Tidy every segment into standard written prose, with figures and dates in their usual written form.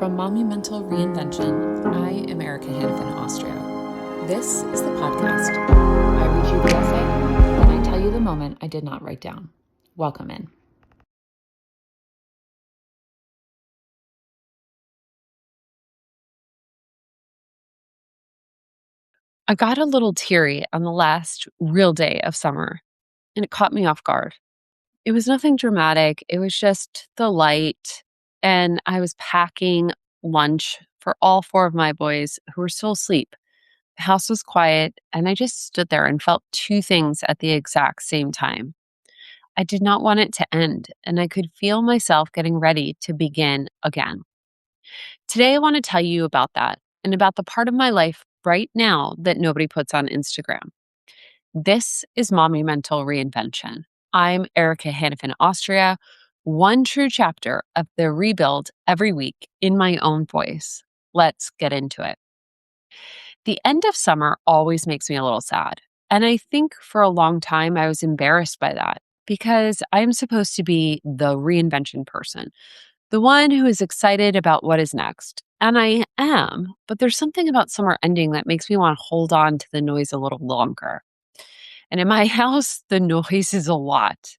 From Monumental Reinvention, I am Erica Hannafin, Austria. This is the podcast. I read you the essay, and I tell you the moment I did not write down. Welcome in. I got a little teary on the last real day of summer, and it caught me off guard. It was nothing dramatic. It was just the light, and I was packing lunch for all four of my boys who were still asleep. The house was quiet, and I just stood there and felt two things at the exact same time. I did not want it to end, and I could feel myself getting ready to begin again. Today, I want to tell you about that and about the part of my life right now that nobody puts on Instagram. This is Monumental Reinvention. I'm Erica Hannafin, Austria, one true chapter of the rebuild every week in my own voice. Let's get into it. The end of summer always makes me a little sad. And I think for a long time I was embarrassed by that because I'm supposed to be the reinvention person, the one who is excited about what is next. And I am, but there's something about summer ending that makes me want to hold on to the noise a little longer. And in my house, the noise is a lot.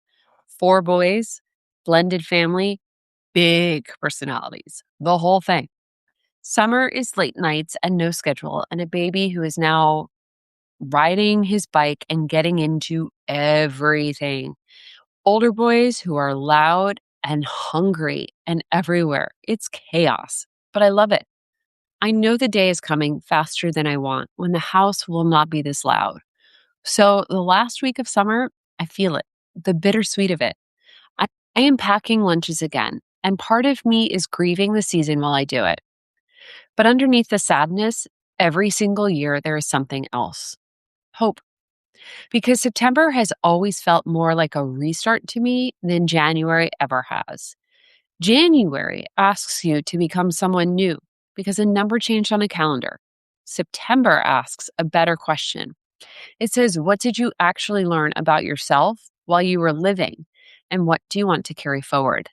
Four boys, blended family, big personalities, the whole thing. Summer is late nights and no schedule, and a baby who is now riding his bike and getting into everything. Older boys who are loud and hungry and everywhere. It's chaos, but I love it. I know the day is coming faster than I want when the house will not be this loud. So the last week of summer, I feel it, the bittersweet of it. I, I am packing lunches again, and part of me is grieving the season while I do it. But underneath the sadness, every single year there is something else. Hope. Because September has always felt more like a restart to me than January ever has. January asks you to become someone new because a number changed on a calendar. September asks a better question. It says, what did you actually learn about yourself while you were living? And what do you want to carry forward?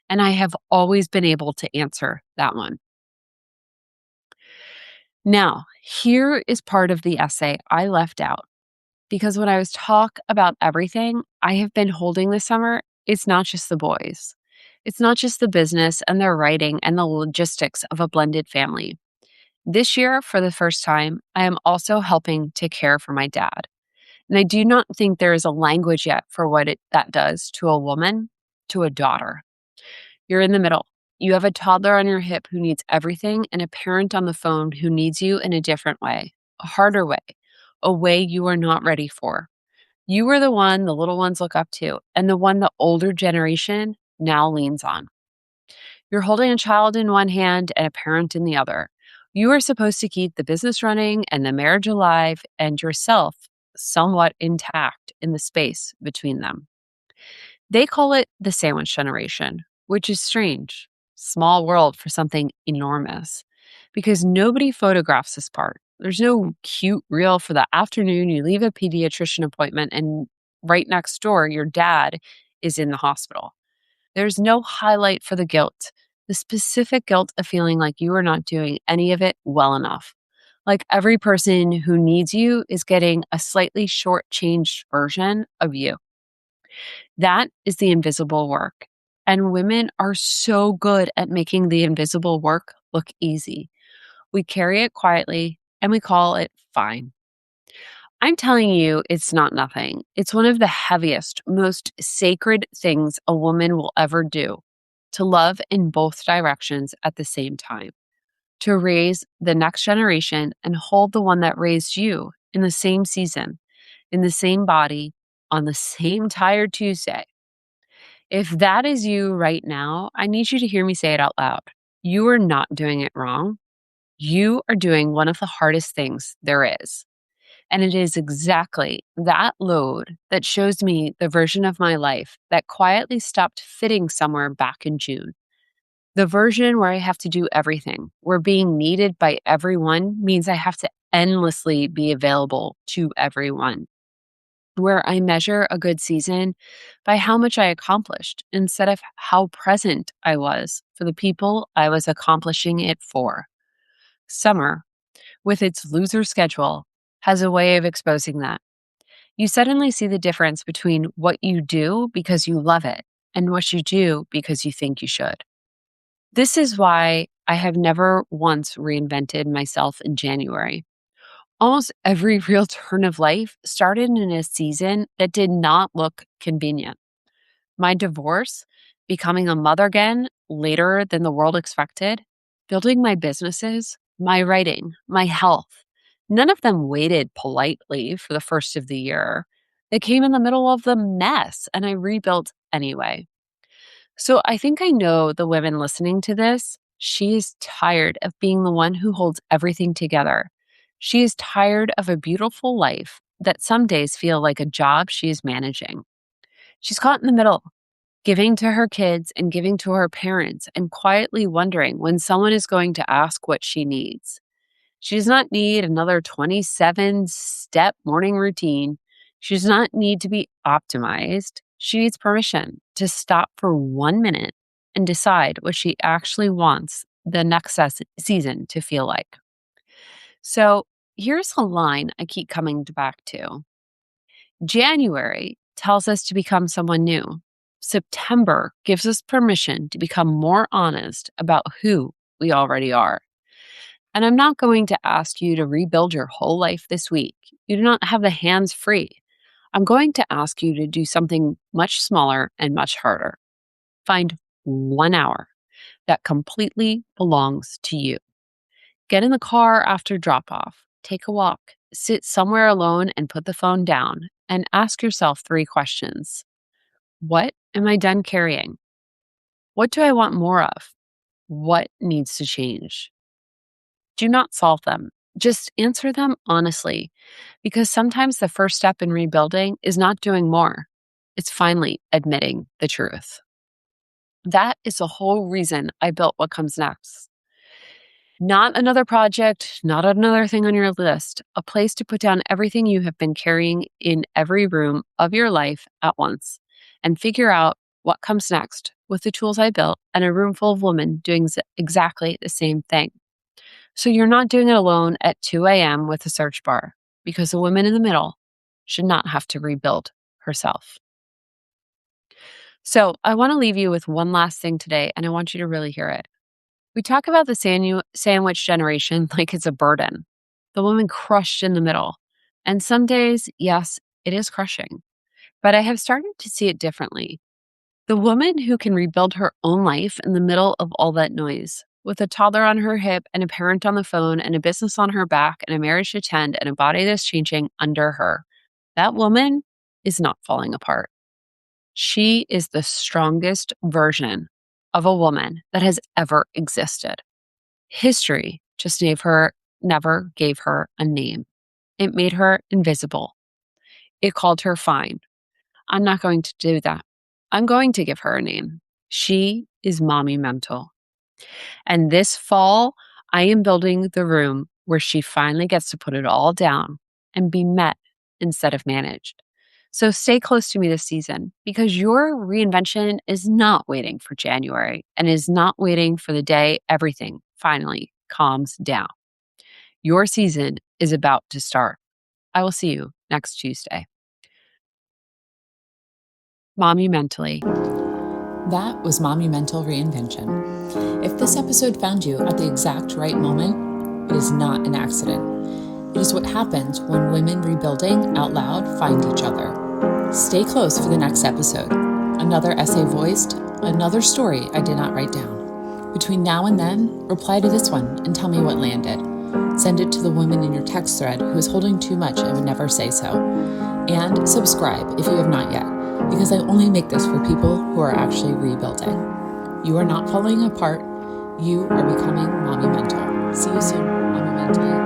And I have always been able to answer that one. Now, here is part of the essay I left out. Because when I was talk about everything I have been holding this summer, it's not just the boys. It's not just the business and their writing and the logistics of a blended family. This year, for the first time, I am also helping to care for my dad. And I do not think there is a language yet for what that does to a woman, to a daughter. You're in the middle. You have a toddler on your hip who needs everything and a parent on the phone who needs you in a different way, a harder way, a way you are not ready for. You are the one the little ones look up to and the one the older generation now leans on. You're holding a child in one hand and a parent in the other. You are supposed to keep the business running and the marriage alive and yourself somewhat intact in the space between them. They call it the sandwich generation, which is strange. Small world for something enormous because nobody photographs this part. There's no cute reel for the afternoon you leave a pediatrician appointment and right next door, your dad is in the hospital. There's no highlight for the guilt, the specific guilt of feeling like you are not doing any of it well enough. Like every person who needs you is getting a slightly shortchanged version of you. That is the invisible work. And women are so good at making the invisible work look easy. We carry it quietly and we call it fine. I'm telling you, it's not nothing. It's one of the heaviest, most sacred things a woman will ever do, to love in both directions at the same time, to raise the next generation and hold the one that raised you in the same season, in the same body, on the same tired Tuesday. If that is you right now, I need you to hear me say it out loud. You are not doing it wrong. You are doing one of the hardest things there is. And it is exactly that load that shows me the version of my life that quietly stopped fitting somewhere back in June. The version where I have to do everything, where being needed by everyone means I have to endlessly be available to everyone. where I measure a good season by how much I accomplished instead of how present I was for the people I was accomplishing it for. Summer, with its loser schedule, has a way of exposing that. You suddenly see the difference between what you do because you love it and what you do because you think you should. This is why I have never once reinvented myself in January. Almost every real turn of life started in a season that did not look convenient. My divorce, becoming a mother again later than the world expected, building my businesses, my writing, my health. None of them waited politely for the first of the year. They came in the middle of the mess, and I rebuilt anyway. So I think I know the women listening to this. She is tired of being the one who holds everything together. She is tired of a beautiful life that some days feel like a job she is managing. She's caught in the middle, giving to her kids and giving to her parents, and quietly wondering when someone is going to ask what she needs. She does not need another 27-step morning routine. She does not need to be optimized. She needs permission to stop for 1 minute and decide what she actually wants the next season to feel like. So here's a line I keep coming back to. January tells us to become someone new. September gives us permission to become more honest about who we already are. And I'm not going to ask you to rebuild your whole life this week. You do not have the hands free. I'm going to ask you to do something much smaller and much harder. Find 1 hour that completely belongs to you. Get in the car after drop off, take a walk, sit somewhere alone and put the phone down, and ask yourself 3 questions. What am I done carrying? What do I want more of? What needs to change? Do not solve them. Just answer them honestly, because sometimes the first step in rebuilding is not doing more. It's finally admitting the truth. That is the whole reason I built What Comes Next. Not another project, not another thing on your list, a place to put down everything you have been carrying in every room of your life at once and figure out what comes next with the tools I built and a room full of women doing exactly the same thing. So you're not doing it alone at 2 a.m. with a search bar, because the woman in the middle should not have to rebuild herself. So I want to leave you with one last thing today, and I want you to really hear it. We talk about the sandwich generation like it's a burden, the woman crushed in the middle. And some days, yes, it is crushing, but I have started to see it differently. The woman who can rebuild her own life in the middle of all that noise, with a toddler on her hip and a parent on the phone and a business on her back and a marriage to tend and a body that's changing under her. That woman is not falling apart. She is the strongest version of a woman that has ever existed. History just never gave her a name. It made her invisible. It called her fine. I'm not going to do that. I'm going to give her a name. She is Mommy Mental. And this fall, I am building the room where she finally gets to put it all down and be met instead of managed. So stay close to me this season, because your reinvention is not waiting for January and is not waiting for the day everything finally calms down. Your season is about to start. I will see you next Tuesday. Mommy Mentally. That was Mommy Mental Reinvention. If this episode found you at the exact right moment, it is not an accident. It is what happens when women rebuilding out loud find each other. Stay close for the next episode. Another essay voiced, another story I did not write down. Between now and then, reply to this one and tell me what landed. Send it to the woman in your text thread who is holding too much and would never say so. And subscribe if you have not yet, because I only make this for people who are actually rebuilding. You are not falling apart. You are becoming Mommy Mental. See you soon, Mommy Mentally.